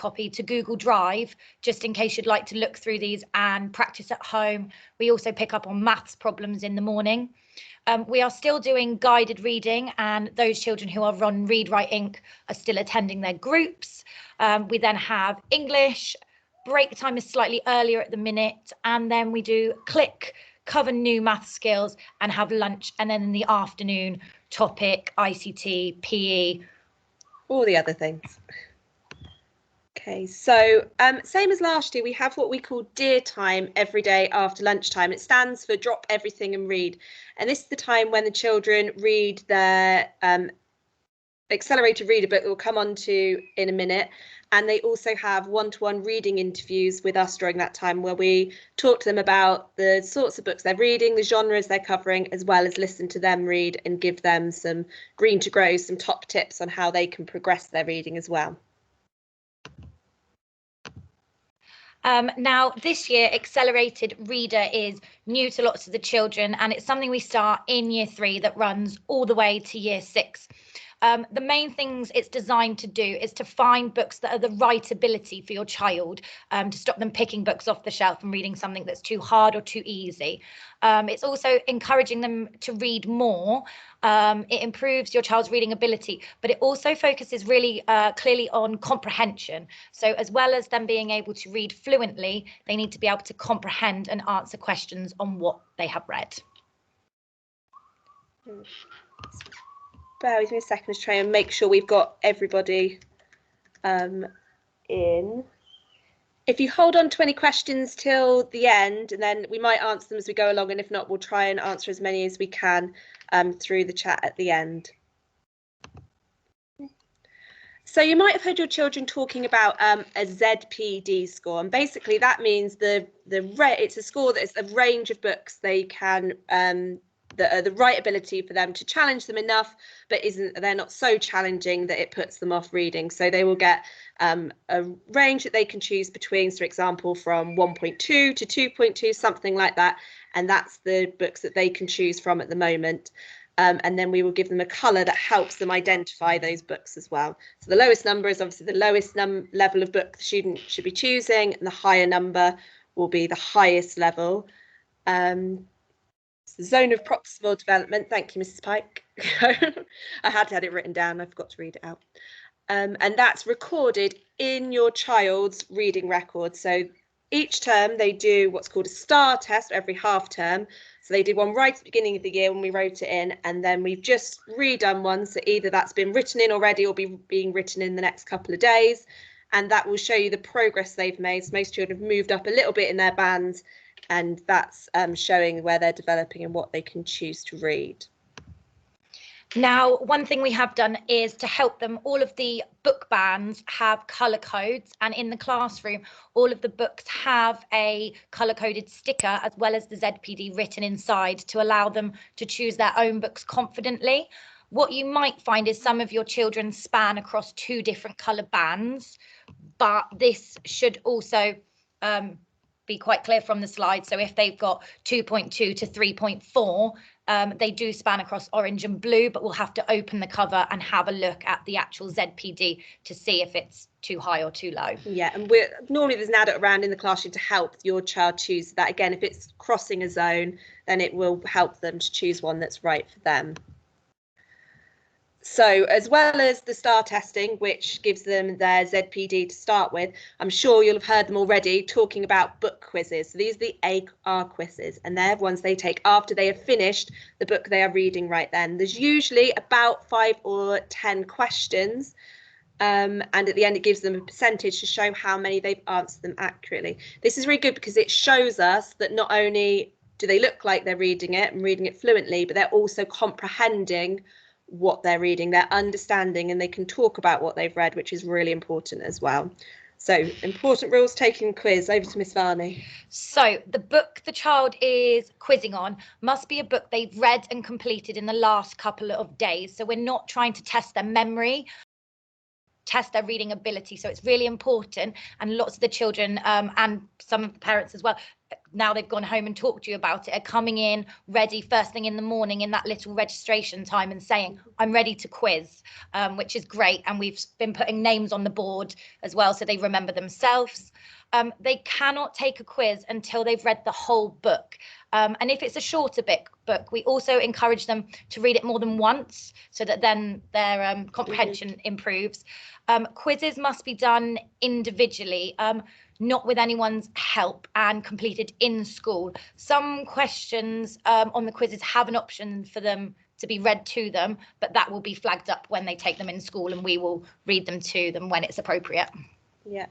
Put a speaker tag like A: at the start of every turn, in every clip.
A: copy to Google Drive, just in case you'd like to look through these and practice at home. We also pick up on maths problems in the morning. We are still doing guided reading, and those children who are on Read Write Inc. are still attending their groups. We then have English. Break time is slightly earlier at the minute, and then we do click, cover new math skills, and have lunch, and then in the afternoon, topic, ICT, PE.
B: All the other things. Okay, so same as last year, we have what we call Dear Time every day after lunchtime. It stands for Drop Everything and Read. And this is the time when the children read their accelerated reader book that we'll come on to in a minute. And they also have one-to-one reading interviews with us during that time, where we talk to them about the sorts of books they're reading, the genres they're covering, as well as listen to them read and give them some green to grow, some top tips on how they can progress their reading as well.
A: Now, this year, Accelerated Reader is new to lots of the children, and it's something we start in Year 3 that runs all the way to Year 6. The main things it's designed to do is to find books that are the right ability for your child, to stop them picking books off the shelf and reading something that's too hard or too easy. It's also encouraging them to read more. It improves your child's reading ability, but it also focuses really clearly on comprehension. So as well as them being able to read fluently, they need to be able to comprehend and answer questions on what they have read.
B: Bear with me a second to try and make sure we've got everybody in. If you hold on to any questions till the end, and then we might answer them as we go along, and if not, we'll try and answer as many as we can through the chat at the end. So you might have heard your children talking about a ZPD score, and basically that means it's a score that is a range of books they can the right ability for them to challenge them enough, but they're not so challenging that it puts them off reading. So they will get a range that they can choose between, for example, from 1.2 to 2.2, something like that. And that's the books that they can choose from at the moment. And then we will give them a colour that helps them identify those books as well. So the lowest number is obviously the lowest level of book the student should be choosing, and the higher number will be the highest level. The zone of proximal development. Thank you, Mrs. Pike. I had it written down. I forgot to read it out. And that's recorded in your child's reading record. So each term they do what's called a STAR test every half term. So they did one right at the beginning of the year when we wrote it in, and then we've just redone one. So either that's been written in already or being written in the next couple of days. And that will show you the progress they've made. So most children have moved up a little bit in their bands, and that's showing where they're developing and what they can choose to read.
A: Now, one thing we have done is to help them, all of the book bands have colour codes, and in the classroom, all of the books have a colour-coded sticker as well as the ZPD written inside to allow them to choose their own books confidently. What you might find is some of your children span across 2 different colour bands, but this should also be quite clear from the slide. So if they've got 2.2 to 3.4, they do span across orange and blue, but we'll have to open the cover and have a look at the actual ZPD to see if it's too high or too low.
B: Yeah, and normally there's an adult around in the classroom to help your child choose that. Again, if it's crossing a zone, then it will help them to choose one that's right for them. So as well as the STAR testing, which gives them their ZPD to start with, I'm sure you'll have heard them already talking about book quizzes. So these are the AR quizzes, and they're ones they take after they have finished the book they are reading right then. There's usually about 5 or 10 questions, and at the end it gives them a percentage to show how many they've answered them accurately. This is really good because it shows us that not only do they look like they're reading it and reading it fluently, but they're also comprehending what they're reading, they're understanding, and they can talk about what they've read, which is really important as well. So important rules, taking a quiz. Over to Miss Varney.
A: So the book the child is quizzing on must be a book they've read and completed in the last couple of days. So we're not trying to test their memory. test their reading ability. So it's really important, and lots of the children and some of the parents as well, now they've gone home and talked to you about it, are coming in ready first thing in the morning in that little registration time and saying, I'm ready to quiz, which is great. And we've been putting names on the board as well, so they remember themselves. They cannot take a quiz until they've read the whole book. And if it's a shorter book, we also encourage them to read it more than once, so that then their comprehension improves. Quizzes must be done individually, not with anyone's help, and completed in school. Some questions on the quizzes have an option for them to be read to them, but that will be flagged up when they take them in school, and we will read them to them when it's appropriate.
B: Yeah.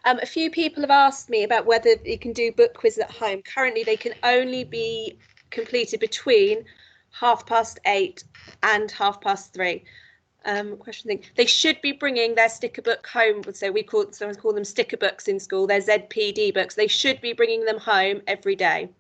B: A few people have asked me about whether you can do book quizzes at home. Currently, they can only be completed between 8:30 and 3:30. Question thing. They should be bringing their sticker book home. So someone call them sticker books in school. They're ZPD books. They should be bringing them home every day.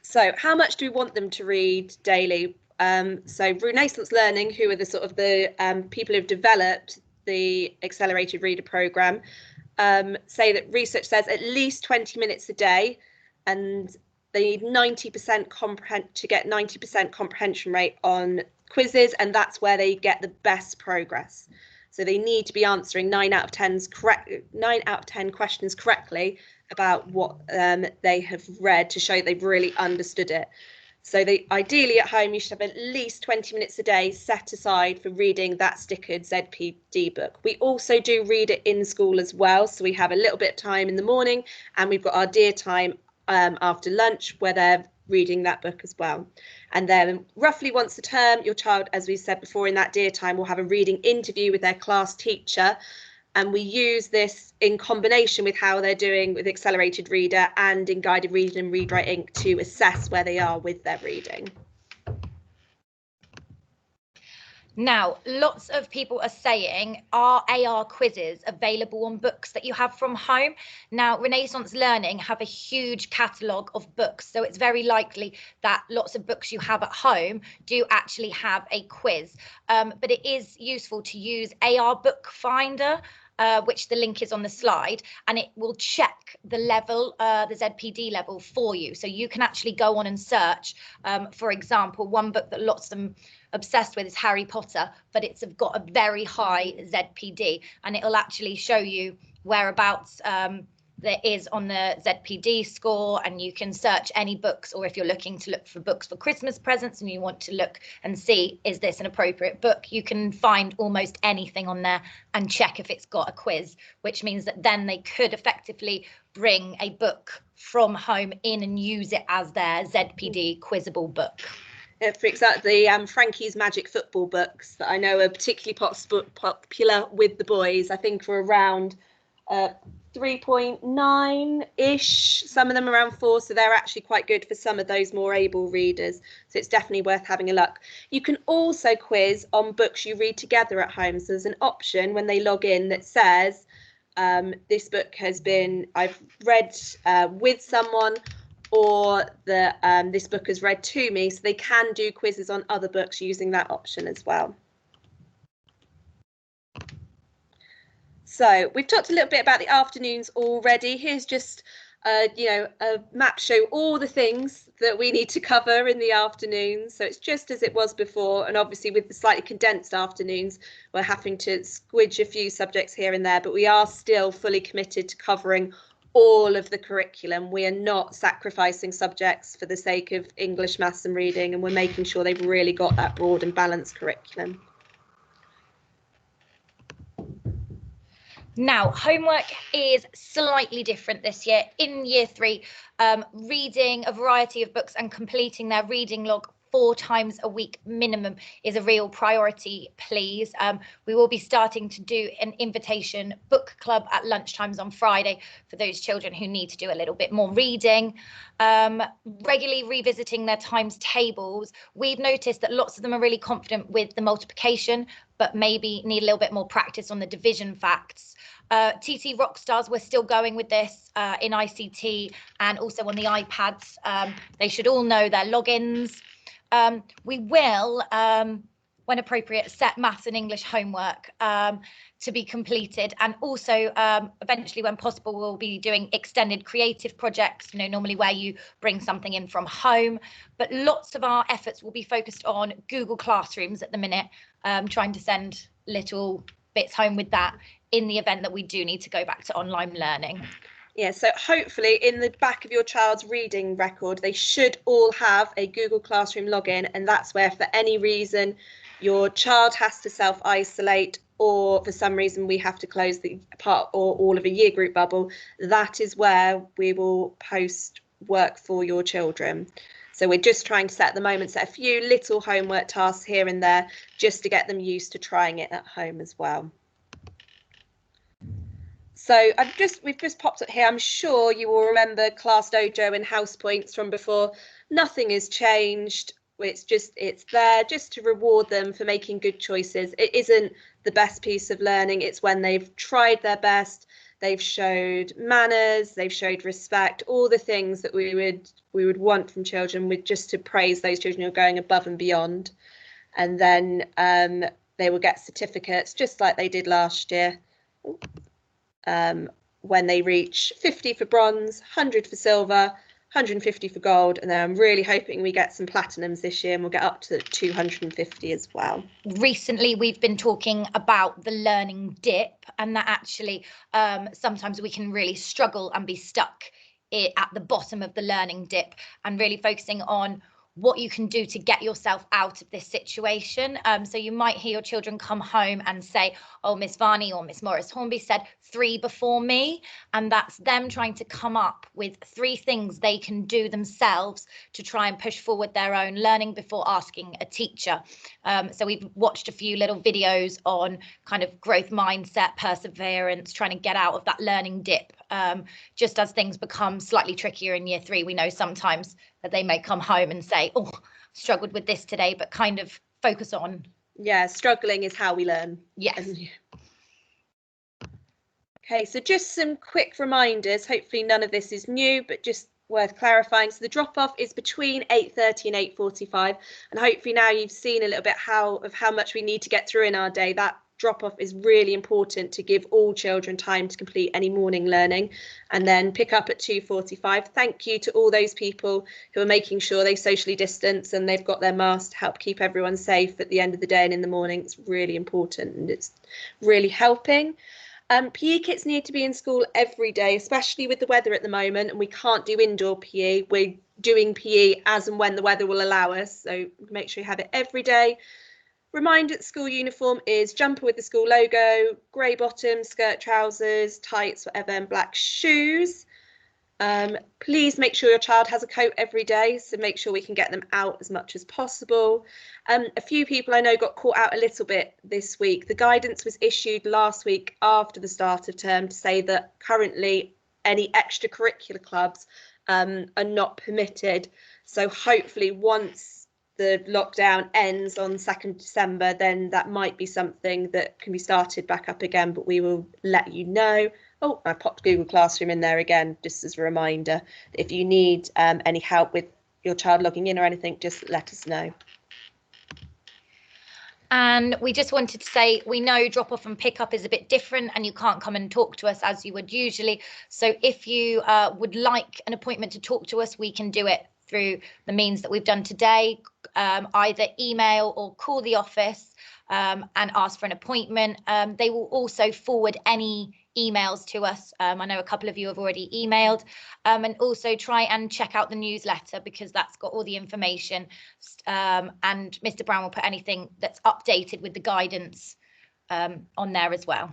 B: So how much do we want them to read daily? So Renaissance Learning, who are the people who've developed the Accelerated Reader Programme, say that research says at least 20 minutes a day, and they need 90% to get 90% comprehension rate on quizzes, and that's where they get the best progress. So they need to be answering 9 out of 10 questions correctly about what they have read to show they've really understood it. So they ideally at home, you should have at least 20 minutes a day set aside for reading that stickered ZPD book. We also do read it in school as well. So we have a little bit of time in the morning, and we've got our dear time after lunch where they're reading that book as well. And then roughly once a term, your child, as we said before, in that dear time will have a reading interview with their class teacher. And we use this in combination with how they're doing with Accelerated Reader and in Guided Reading and Read Write Inc. to assess where they are with their reading.
A: Now, lots of people are saying, are AR quizzes available on books that you have from home? Now, Renaissance Learning have a huge catalogue of books, so it's very likely that lots of books you have at home do actually have a quiz. But it is useful to use AR Book Finder, which the link is on the slide, and it will check the level, the ZPD level for you. So you can actually go on and search. For example, one book that lots of them obsessed with is Harry Potter, but it's got a very high ZPD, and it'll actually show you whereabouts there is on the ZPD score, and you can search any books, or if you're looking to look for books for Christmas presents and you want to look and see, is this an appropriate book, you can find almost anything on there and check if it's got a quiz, which means that then they could effectively bring a book from home in and use it as their ZPD quizzable book.
B: For example, the Frankie's Magic Football books that I know are particularly popular with the boys, I think are around 3.9-ish, some of them around 4, so they're actually quite good for some of those more able readers, so it's definitely worth having a look. You can also quiz on books you read together at home, so there's an option when they log in that says this book I've read with someone, or this book has read to me, so they can do quizzes on other books using that option as well. So we've talked a little bit about the afternoons already. Here's just a map show all the things that we need to cover in the afternoons. So it's just as it was before, and obviously with the slightly condensed afternoons, we're having to squidge a few subjects here and there, but we are still fully committed to covering all of the curriculum. We are not sacrificing subjects for the sake of English, maths and reading, and we're making sure they've really got that broad and balanced curriculum.
A: Now, homework is slightly different this year. In year 3, reading a variety of books and completing their reading log 4 times a week minimum is a real priority, please. We will be starting to do an invitation book club at lunchtimes on Friday for those children who need to do a little bit more reading. Regularly revisiting their times tables. We've noticed that lots of them are really confident with the multiplication, but maybe need a little bit more practice on the division facts. TT Rockstars, we're still going with this in ICT and also on the iPads. They should all know their logins. We will when appropriate, set maths and English homework to be completed. And also, eventually, when possible, we'll be doing extended creative projects, normally where you bring something in from home. But lots of our efforts will be focused on Google Classrooms at the minute, trying to send little bits home with that in the event that we do need to go back to online learning.
B: Yeah, so hopefully in the back of your child's reading record, they should all have a Google Classroom login, and that's where, for any reason, your child has to self-isolate, or for some reason we have to close the part or all of a year group bubble, that is where we will post work for your children. So we're just trying to set a few little homework tasks here and there, just to get them used to trying it at home as well. So we've just popped up here. I'm sure you will remember Class Dojo and House Points from before. Nothing has changed. It's there just to reward them for making good choices. It isn't the best piece of learning. It's when they've tried their best, they've showed manners, they've showed respect, all the things that we would want from children, with just to praise those children who are going above and beyond. And then they will get certificates just like they did last year. When they reach 50 for bronze, 100 for silver, 150 for gold, and then I'm really hoping we get some platinums this year, and we'll get up to 250 as well.
A: Recently, we've been talking about the learning dip, and that actually sometimes we can really struggle and be stuck at the bottom of the learning dip, and really focusing on what you can do to get yourself out of this situation. So you might hear your children come home and say, oh, Miss Varney or Miss Morris Hornby said 3 before me. And that's them trying to come up with 3 things they can do themselves to try and push forward their own learning before asking a teacher. So we've watched a few little videos on kind of growth mindset, perseverance, trying to get out of that learning dip. Just as things become slightly trickier in year 3, we know sometimes that they may come home and say, oh, struggled with this today, but kind of focus on.
B: Yeah, struggling is how we learn.
A: Yes.
B: Okay, so just some quick reminders. Hopefully none of this is new, but just worth clarifying. So the drop-off is between 8:30 and 8:45, and hopefully now you've seen a little bit how much we need to get through in our day. That drop-off is really important to give all children time to complete any morning learning, and then pick up at 2:45. Thank you to all those people who are making sure they socially distance and they've got their masks to help keep everyone safe at the end of the day and in the morning. It's really important, and it's really helping. PE kits need to be in school every day, especially with the weather at the moment, and we can't do indoor PE. We're doing PE as and when the weather will allow us, so make sure you have it every day. Reminder that school uniform is jumper with the school logo, grey bottoms, skirt, trousers, tights, whatever, and black shoes. Please make sure your child has a coat every day, so make sure we can get them out as much as possible. A few people I know got caught out a little bit this week. The guidance was issued last week after the start of term to say that currently any extracurricular clubs are not permitted. So hopefully once the lockdown ends on 2nd December, then that might be something that can be started back up again, but we will let you know. Oh, I popped Google Classroom in there again, just as a reminder. If you need any help with your child logging in or anything, just let us know.
A: And we just wanted to say, we know drop off and pick up is a bit different and you can't come and talk to us as you would usually. So if you would like an appointment to talk to us, we can do it through the means that we've done today, either email or call the office and ask for an appointment. They will also forward any emails to us. I know a couple of you have already emailed, and also try and check out the newsletter because that's got all the information, and Mr. Brown will put anything that's updated with the guidance on there as well.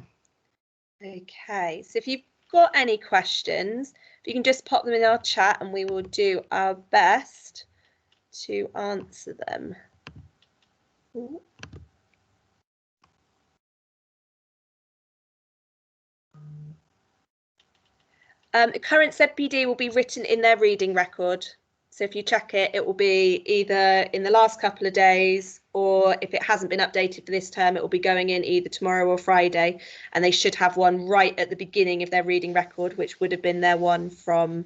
B: Okay, so if you've got any questions, if you can just pop them in our chat and we will do our best to answer them. Ooh. The current ZPD will be written in their reading record. So if you check it, it will be either in the last couple of days, or if it hasn't been updated for this term, it will be going in either tomorrow or Friday. And they should have one right at the beginning of their reading record, which would have been their one from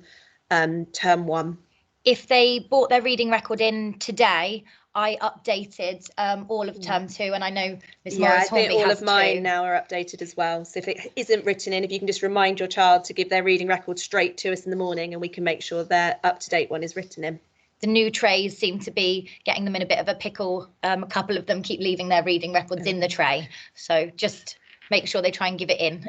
B: term 1.
A: If they brought their reading record in today, I updated all of term 2, and I know Miss
B: Yeah,
A: Morris
B: I think
A: Hornby
B: all
A: has
B: of mine
A: too.
B: now are updated as well. So if it isn't written in, if you can just remind your child to give their reading record straight to us in the morning, and we can make sure their up-to-date one is written in.
A: The new trays seem to be getting them in a bit of a pickle. A couple of them keep leaving their reading records in the tray. So just make sure they try and give it in.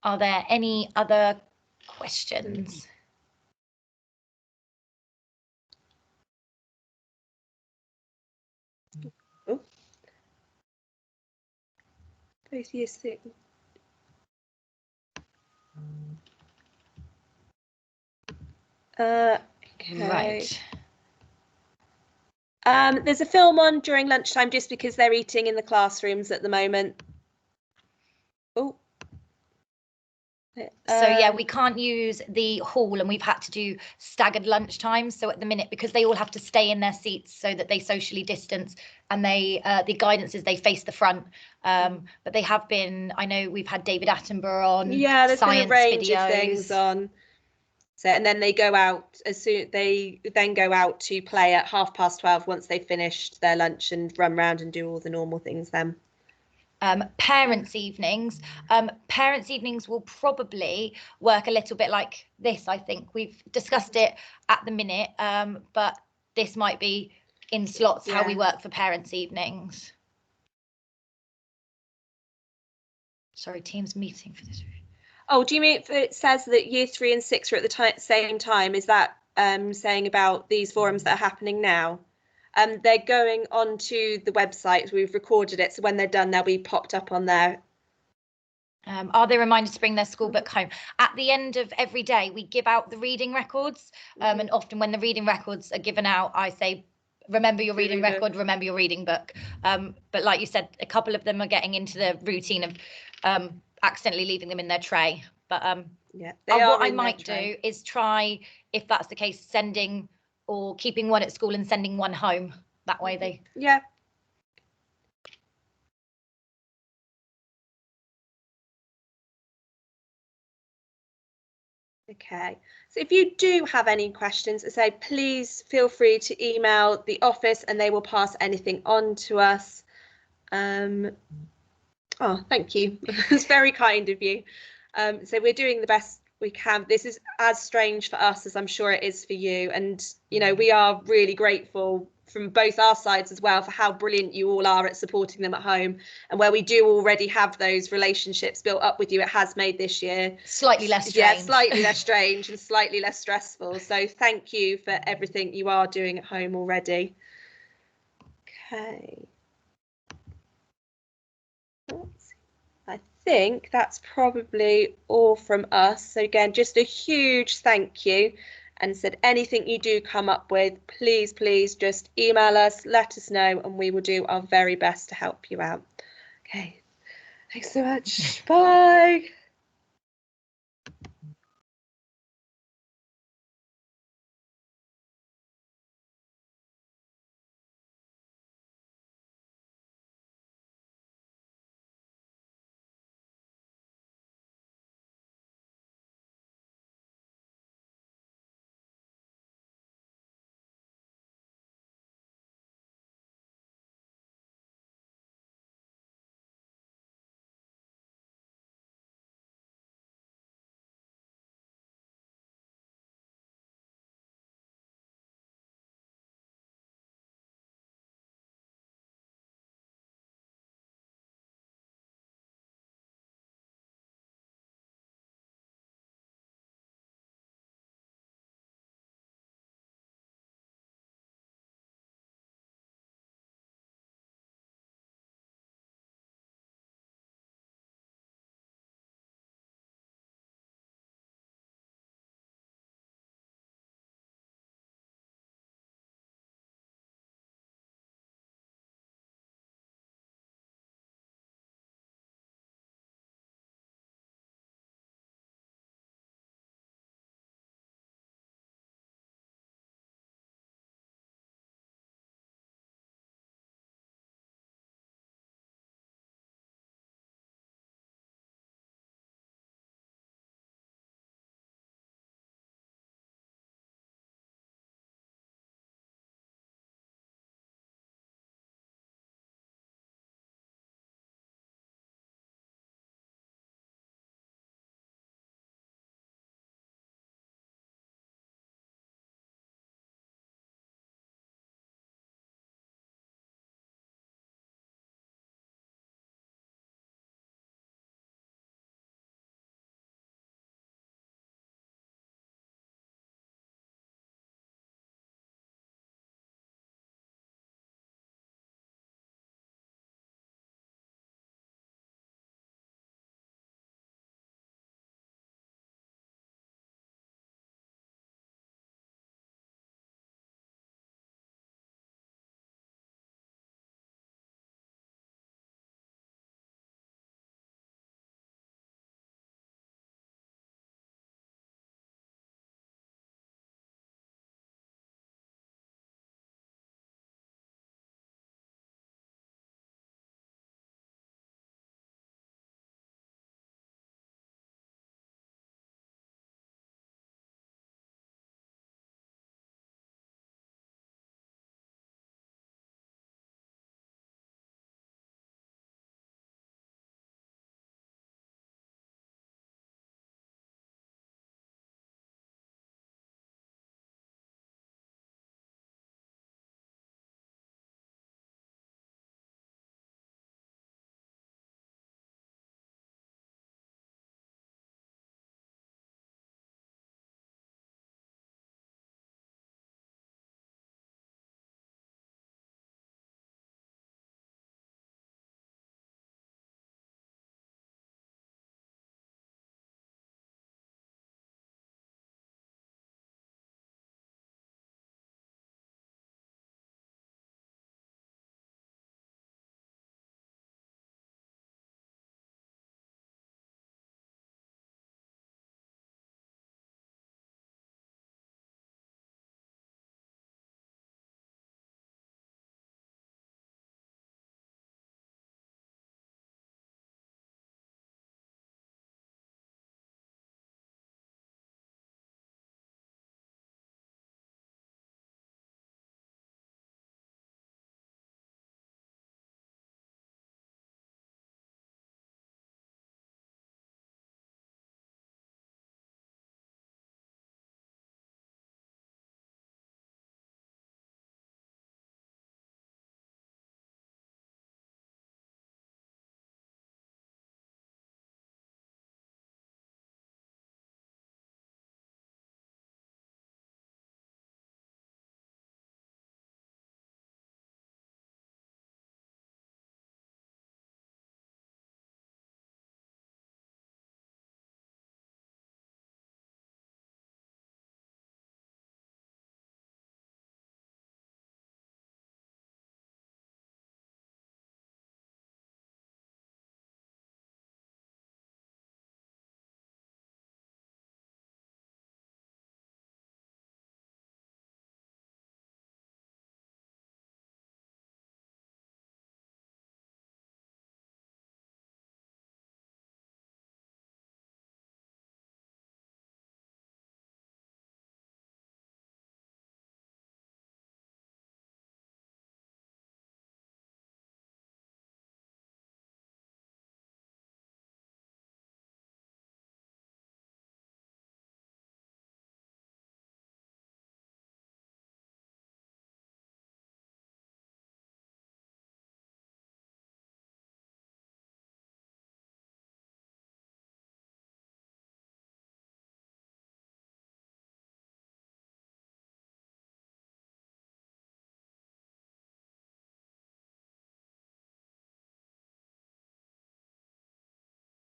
A: Are there any other questions?
B: Oh. Both years 6. Okay.
A: Right.
B: There's a film on during lunchtime just because they're eating in the classrooms at the moment. Oh.
A: So yeah, we can't use the hall, and we've had to do staggered lunch times. So at the minute, because they all have to stay in their seats so that they socially distance, and they the guidance is they face the front. But they have been. I know we've had David Attenborough on.
B: Yeah, there's
A: science
B: been a range
A: videos.
B: of things on. So, and then they go out they then go out to play at 12:30 once they've finished their lunch and run around and do all the normal things then.
A: Parents' evenings. Parents' evenings will probably work a little bit like this. I think we've discussed it at the minute, but this might be in slots how we work for parents' evenings. Sorry, Teams meeting for this.
B: Oh, do you mean if it says that year 3 and 6 are at the same time? Is that saying about these forums that are happening now? They're going onto the website. We've recorded it, so when they're done, they'll be popped up on there.
A: Are they reminded to bring their school book home? At the end of every day, we give out the reading records, and often when the reading records are given out, I say, remember your reading record, remember your reading book. But like you said, a couple of them are getting into the routine of accidentally leaving them in their tray. But
B: yeah,
A: what I might do is try, if that's the case, sending or keeping one at school and sending one home. That way they...
B: Yeah. Okay, so if you do have any questions, say please feel free to email the office and they will pass anything on to us. Oh, thank you. It's very kind of you. So we're doing the best we can. This is as strange for us as I'm sure it is for you. And, you know, we are really grateful from both our sides as well for how brilliant you all are at supporting them at home. And where we do already have those relationships built up with you, it has made this year
A: slightly less strange.
B: Yeah, slightly less strange and slightly less stressful. So thank you for everything you are doing at home already. Okay. I think that's probably all from us. So again, just a huge thank you. And said anything you do come up with, please just email us, let us know, and we will do our very best to help you out. Okay, thanks so much. Bye.